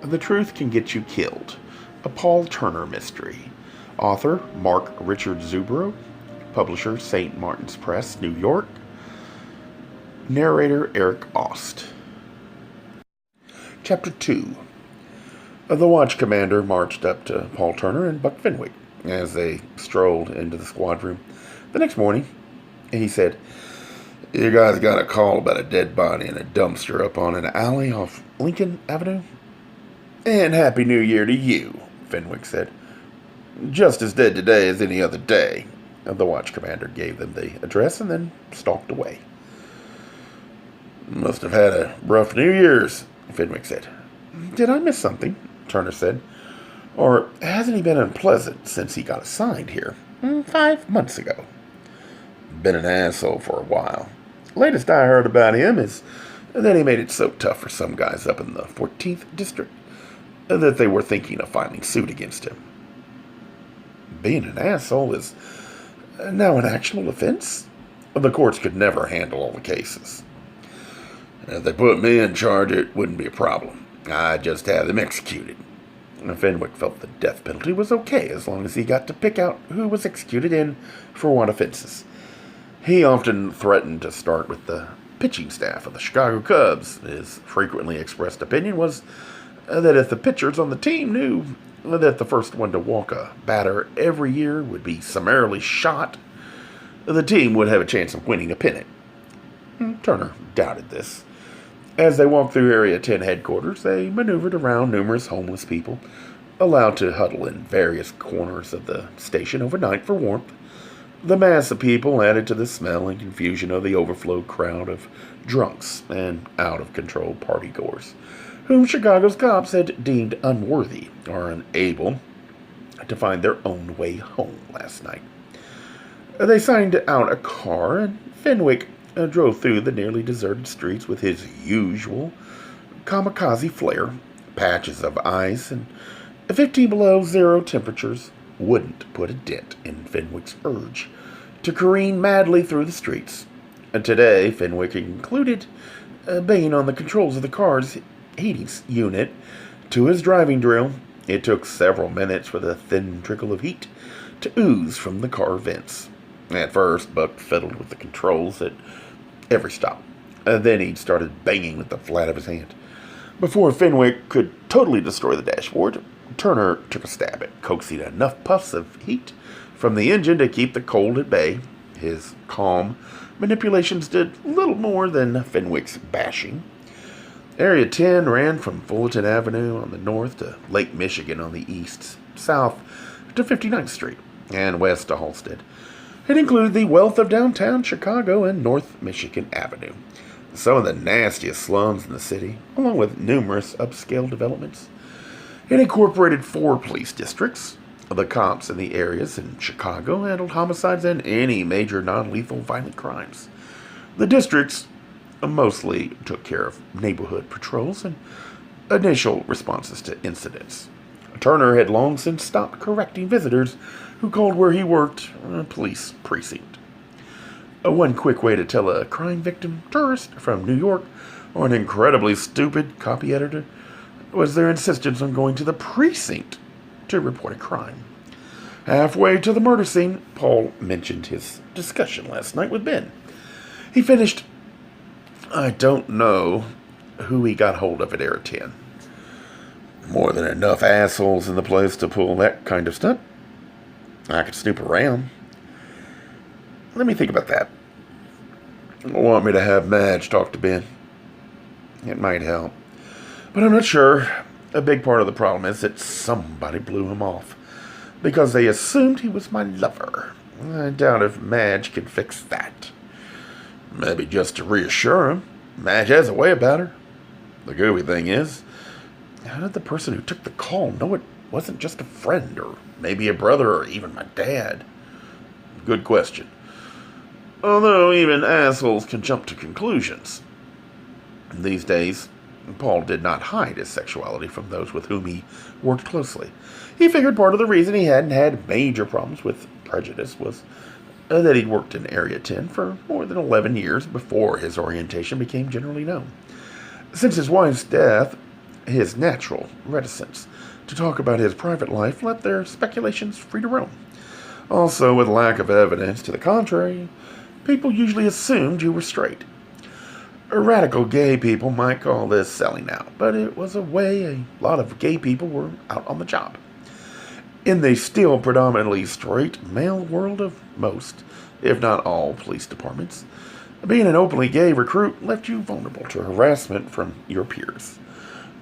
The Truth Can Get You Killed, a Paul Turner mystery. Author Mark Richard Zubro. Publisher St. Martin's Press, New York. Narrator Eric Aust. Chapter 2. The watch commander marched up to Paul Turner and Buck Fenwick as they strolled into the squad room. The next morning, he said, "You guys got a call about a dead body in a dumpster up on an alley off Lincoln Avenue?" "And Happy New Year to you," Fenwick said. "Just as dead today as any other day." The watch commander gave them the address and then stalked away. "Must have had a rough New Year's," Fenwick said. "Did I miss something?" Turner said. "Or hasn't he been unpleasant since he got assigned here? 5 months ago." "Been an asshole for a while. Latest I heard about him is that he made it so tough for some guys up in the 14th District that they were thinking of filing suit against him." "Being an asshole is now an actual offense?" "The courts could never handle all the cases. If they put me in charge, it wouldn't be a problem. I'd just have them executed." Fenwick felt the death penalty was okay as long as he got to pick out who was executed and for what offenses. He often threatened to start with the pitching staff of the Chicago Cubs. His frequently expressed opinion was that if the pitchers on the team knew that the first one to walk a batter every year would be summarily shot, the team would have a chance of winning a pennant. Turner doubted this. As they walked through Area 10 headquarters, they maneuvered around numerous homeless people, allowed to huddle in various corners of the station overnight for warmth. The mass of people added to the smell and confusion of the overflow crowd of drunks and out-of-control partygoers, whom Chicago's cops had deemed unworthy or unable to find their own way home last night. They signed out a car, and Fenwick drove through the nearly deserted streets with his usual kamikaze flair. Patches of ice and 15 below zero temperatures wouldn't put a dent in Fenwick's urge to careen madly through the streets. And today, Fenwick included banging on the controls of the car's heating unit to his driving drill. It took several minutes for the thin trickle of heat to ooze from the car vents. At first, Buck fiddled with the controls at every stop. Then he started banging with the flat of his hand. Before Fenwick could totally destroy the dashboard, Turner took a stab at coaxing enough puffs of heat from the engine to keep the cold at bay. His calm manipulations did little more than Fenwick's bashing. Area 10 ran from Fullerton Avenue on the north to Lake Michigan on the east, south to 59th Street, and west to Halsted. It included the wealth of downtown Chicago and North Michigan Avenue, some of the nastiest slums in the city, along with numerous upscale developments. It incorporated 4 police districts. The cops in the areas in Chicago handled homicides and any major non-lethal violent crimes. The districts mostly took care of neighborhood patrols and initial responses to incidents. Turner had long since stopped correcting visitors who called where he worked a police precinct. One quick way to tell a crime victim tourist from New York or an incredibly stupid copy editor was their insistence on going to the precinct to report a crime. Halfway to the murder scene, Paul mentioned his discussion last night with Ben. He finished, "I don't know who he got hold of at Area 10. More than enough assholes in the place to pull that kind of stunt. I could snoop around. Let me think about that. Want me to have Madge talk to Ben? It might help. But I'm not sure. A big part of the problem is that somebody blew him off because they assumed he was my lover. I doubt if Madge can fix that. Maybe just to reassure him. Madge has a way about her. The gooey thing is, how did the person who took the call know it wasn't just a friend or maybe a brother or even my dad? Good question. Although even assholes can jump to conclusions. These days, Paul did not hide his sexuality from those with whom he worked closely. He figured part of the reason he hadn't had major problems with prejudice was that he'd worked in Area 10 for more than 11 years before his orientation became generally known. Since his wife's death, His natural reticence to talk about his private life left their speculations free to roam. Also, with lack of evidence to the contrary, people usually assumed you were straight. Radical gay people might call this selling out, but it was a way a lot of gay people were out on the job. In the still predominantly straight male world of most, if not all, police departments, being an openly gay recruit left you vulnerable to harassment from your peers.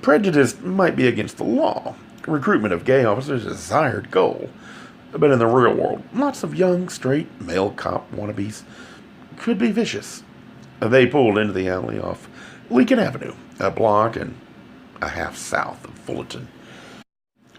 Prejudice might be against the law. Recruitment of gay officers is a desired goal. But in the real world, lots of young, straight, male cop wannabes could be vicious. They pulled into the alley off Lincoln Avenue, a block and a half south of Fullerton.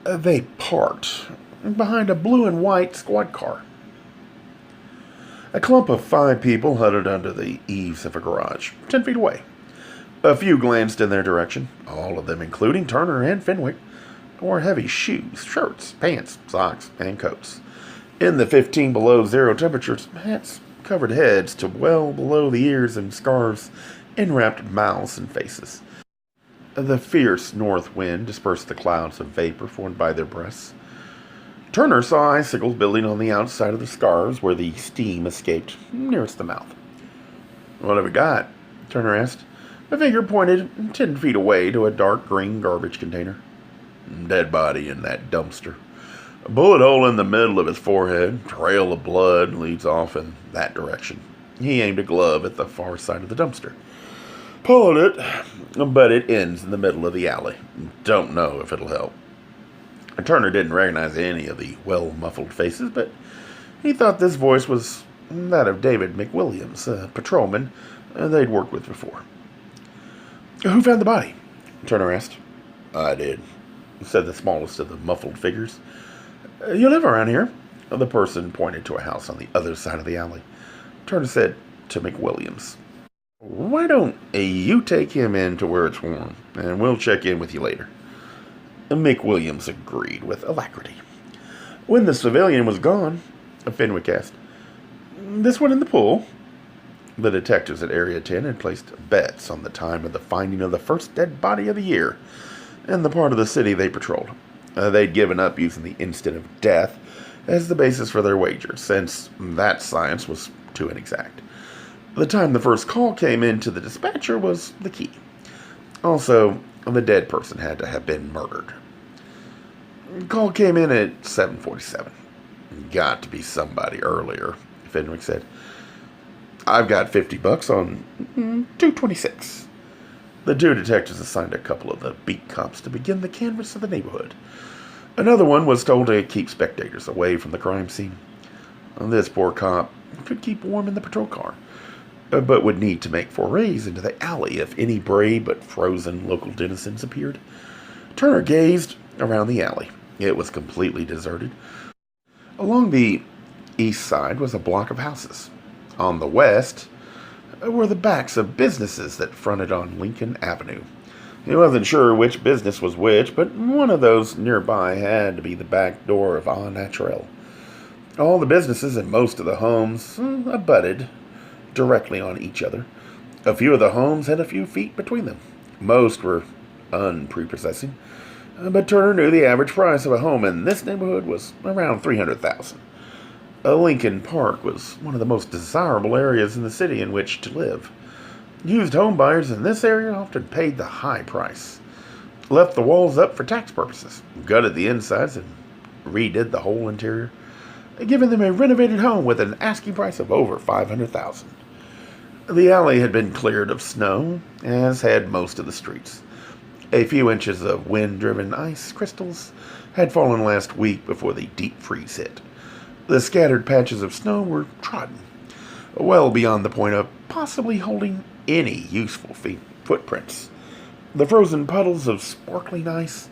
They parked behind a blue and white squad car. A clump of 5 people huddled under the eaves of a garage, 10 feet away. A few glanced in their direction, all of them, including Turner and Fenwick, wore heavy shoes, shirts, pants, socks, and coats. In the 15 below zero temperatures, hats covered heads to well below the ears and scarves enwrapped mouths and faces. The fierce north wind dispersed the clouds of vapor formed by their breaths. Turner saw icicles building on the outside of the scarves where the steam escaped nearest the mouth. "What have we got?" Turner asked. A finger pointed 10 feet away to a dark green garbage container. "Dead body in that dumpster. A bullet hole in the middle of his forehead. Trail of blood leads off in that direction." He aimed a glove at the far side of the dumpster. "Pulled it, but it ends in the middle of the alley. Don't know if it'll help." Turner didn't recognize any of the well-muffled faces, but he thought this voice was that of David McWilliams, a patrolman they'd worked with before. "Who found the body?" Turner asked. "I did," said the smallest of the muffled figures. "You live around here?" The person pointed to a house on the other side of the alley. Turner said to McWilliams, "Why don't you take him in to where it's warm, and we'll check in with you later." McWilliams agreed with alacrity. When the civilian was gone, Fenwick asked, "This one in the pool?" The detectives at Area 10 had placed bets on the time of the finding of the first dead body of the year in the part of the city they patrolled. They'd given up using the instant of death as the basis for their wager, since that science was too inexact. The time the first call came in to the dispatcher was the key. Also, the dead person had to have been murdered. Call came in at 7:47. "Got to be somebody earlier," Fenwick said. "I've got $50 on 226. The 2 detectives assigned a couple of the beat cops to begin the canvass of the neighborhood. Another one was told to keep spectators away from the crime scene. This poor cop could keep warm in the patrol car, but would need to make forays into the alley if any brave but frozen local denizens appeared. Turner gazed around the alley. It was completely deserted. Along the east side was a block of houses. On the west were the backs of businesses that fronted on Lincoln Avenue. He wasn't sure which business was which, but one of those nearby had to be the back door of Au Naturel. All the businesses and most of the homes abutted directly on each other. A few of the homes had a few feet between them. Most were unprepossessing, but Turner knew the average price of a home in this neighborhood was around $300,000. Lincoln Park was one of the most desirable areas in the city in which to live. Used home buyers in this area often paid the high price, left the walls up for tax purposes, gutted the insides, and redid the whole interior, giving them a renovated home with an asking price of over $500,000. The alley had been cleared of snow, as had most of the streets. A few inches of wind-driven ice crystals had fallen last week before the deep freeze hit. The scattered patches of snow were trodden, well beyond the point of possibly holding any useful footprints. The frozen puddles of sparkling ice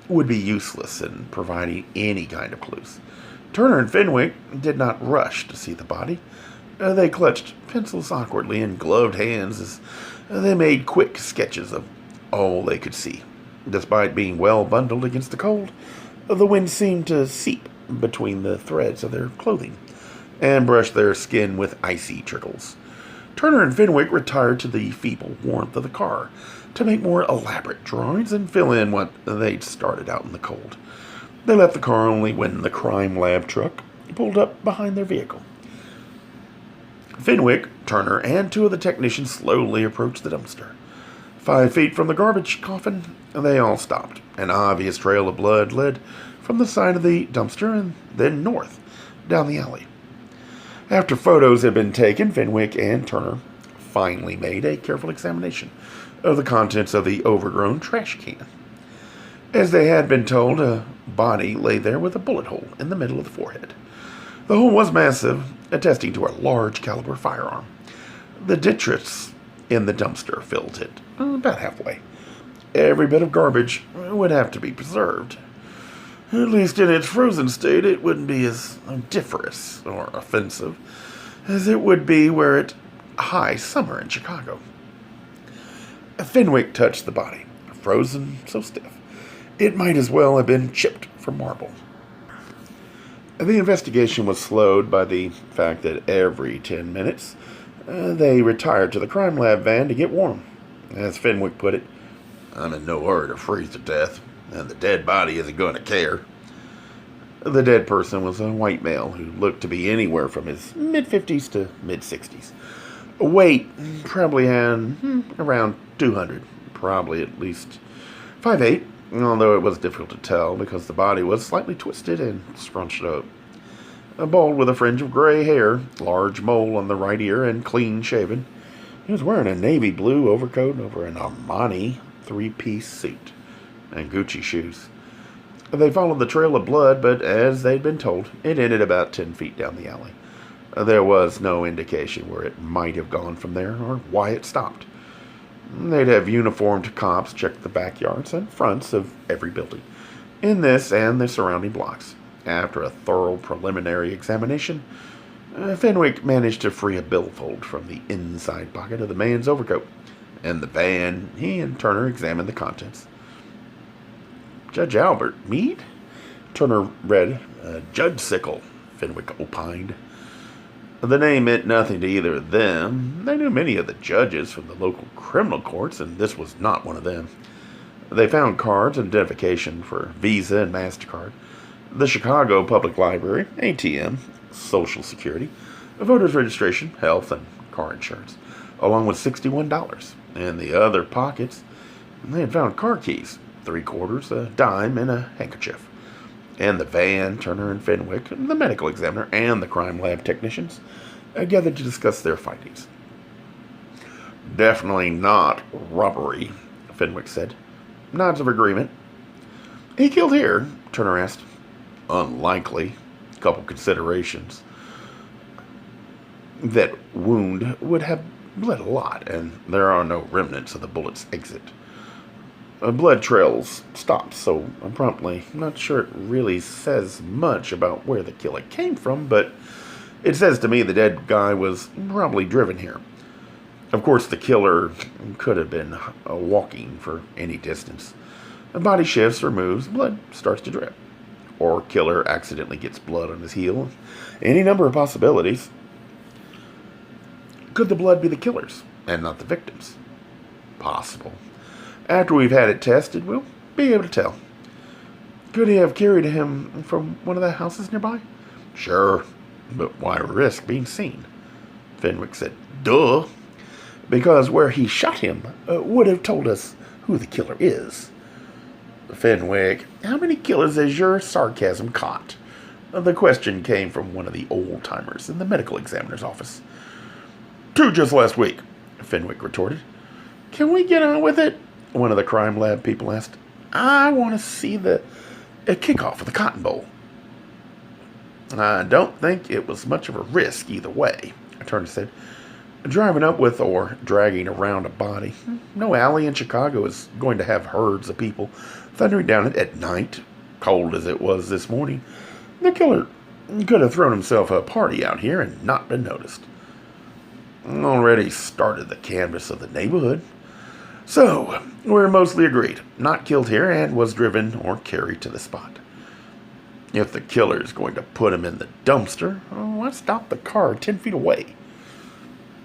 would be useless in providing any kind of clues. Turner and Fenwick did not rush to see the body. They clutched pencils awkwardly in gloved hands as they made quick sketches of all they could see. Despite being well bundled against the cold, the wind seemed to seep between the threads of their clothing and brush their skin with icy trickles. Turner and Fenwick retired to the feeble warmth of the car to make more elaborate drawings and fill in what they'd started out in the cold. They left the car only when the crime lab truck pulled up behind their vehicle. Fenwick, Turner, and two of the technicians slowly approached the dumpster. 5 feet from the garbage coffin, they all stopped. An obvious trail of blood led from the side of the dumpster and then north, down the alley. After photos had been taken, Fenwick and Turner finally made a careful examination of the contents of the overgrown trash can. As they had been told, a body lay there with a bullet hole in the middle of the forehead. The hole was massive, attesting to a large caliber firearm. The detritus in the dumpster filled it about halfway. Every bit of garbage would have to be preserved. At least in its frozen state, it wouldn't be as odoriferous or offensive as it would be were it high summer in Chicago. Fenwick touched the body, frozen so stiff it might as well have been chipped from marble. The investigation was slowed by the fact that every 10 minutes they retired to the crime lab van to get warm. As Fenwick put it, "I'm in no hurry to freeze to death, and the dead body isn't going to care." The dead person was a white male who looked to be anywhere from his mid-50s to mid-60s. Weight probably had around 200, probably at least 5'8", although it was difficult to tell because the body was slightly twisted and scrunched up. Bald with a fringe of gray hair, large mole on the right ear, and clean shaven. He was wearing a navy blue overcoat over an Armani 3-piece suit and Gucci shoes. They followed the trail of blood, but as they'd been told, it ended about 10 feet down the alley. There was no indication where it might have gone from there or why it stopped. They'd have uniformed cops check the backyards and fronts of every building in this and the surrounding blocks. After a thorough preliminary examination, Fenwick managed to free a billfold from the inside pocket of the man's overcoat. In the van, he and Turner examined the contents. "Judge Albert Mead?" Turner read. "Judge Sickle," Fenwick opined. The name meant nothing to either of them. They knew many of the judges from the local criminal courts, and this was not one of them. They found cards and identification for Visa and MasterCard, the Chicago Public Library, ATM, Social Security, voter's registration, health, and car insurance, along with $61. In the other pockets, they had found car keys, 3 quarters, a dime, and a handkerchief. In the van, Turner and Fenwick, the medical examiner, and the crime lab technicians gathered to discuss their findings. "Definitely not robbery," Fenwick said. Nods of agreement. "He killed here?" Turner asked. "Unlikely. Couple considerations. That wound would have bled a lot, and there are no remnants of the bullet's exit. Blood trails stopped so abruptly. I'm not sure it really says much about where the killer came from, but it says to me the dead guy was probably driven here. Of course, the killer could have been walking for any distance. The body shifts or moves, blood starts to drip. Or killer accidentally gets blood on his heel. Any number of possibilities. Could the blood be the killer's and not the victim's? Possible. After we've had it tested, we'll be able to tell. Could he have carried him from one of the houses nearby? Sure, but why risk being seen? Fenwick said, "Duh. Because where he shot him would have told us who the killer is." Fenwick, how many killers has your sarcasm caught? The question came from one of the old-timers in the medical examiner's office. 2 just last week, Fenwick retorted. Can we get on with it? One of the crime lab people asked. I want to see the kickoff of the Cotton Bowl. I don't think it was much of a risk either way, Turner said. Driving up with or dragging around a body. No alley in Chicago is going to have herds of people thundering down it at night, cold as it was this morning. The killer could have thrown himself a party out here and not been noticed. Already started the canvass of the neighborhood. So, we're mostly agreed. Not killed here and was driven or carried to the spot. If the killer is going to put him in the dumpster, why stop the car 10 feet away?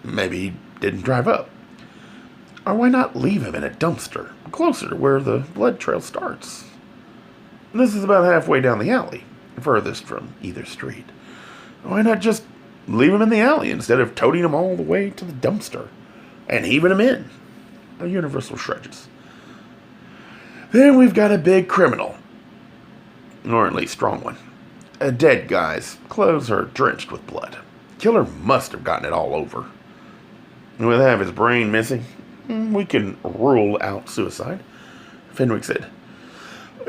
Maybe he didn't drive up. Or why not leave him in a dumpster, closer to where the blood trail starts? This is about halfway down the alley, furthest from either street. Why not just leave him in the alley instead of toting him all the way to the dumpster and heaving him in? A universal shrugs. Then we've got a big criminal. Or at least strong one. A dead guy's clothes are drenched with blood. Killer must have gotten it all over. With half his brain missing, we can rule out suicide. Fenwick said,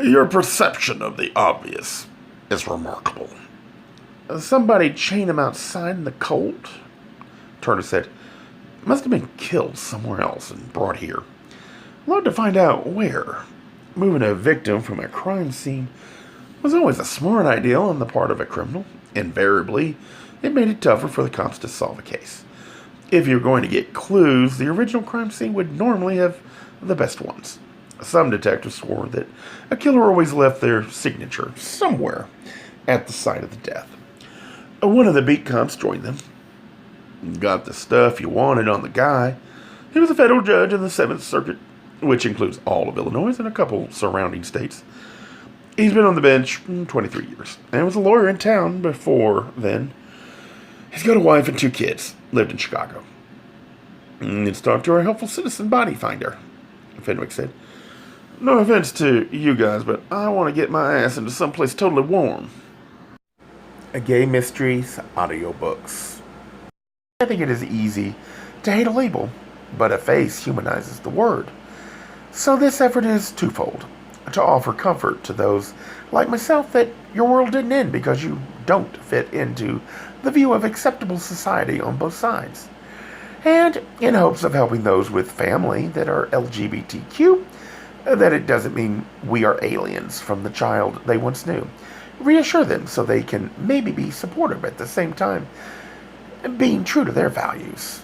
Your perception of the obvious is remarkable. Somebody chained him outside in the cold? Turner said, Must have been killed somewhere else and brought here. Love to find out where. Moving a victim from a crime scene was always a smart idea on the part of a criminal. Invariably, it made it tougher for the cops to solve a case. If you're going to get clues, the original crime scene would normally have the best ones. Some detectives swore that a killer always left their signature somewhere at the site of the death. One of the beat cops joined them. Got the stuff you wanted on the guy. He was a federal judge in the 7th Circuit, which includes all of Illinois and a couple surrounding states. He's been on the bench 23 years and was a lawyer in town before then. He's got a wife and 2 kids. Lived in Chicago. Let's talk to our helpful citizen body finder, Fenwick said. No offense to you guys, but I want to get my ass into someplace totally warm. A Gay Mysteries audiobooks. I think it is easy to hate a label, but a face humanizes the word. So this effort is twofold. To offer comfort to those like myself that your world didn't end because you don't fit into the view of acceptable society on both sides. And in hopes of helping those with family that are LGBTQ, that it doesn't mean we are aliens from the child they once knew. Reassure them so they can maybe be supportive at the same time, being true to their values.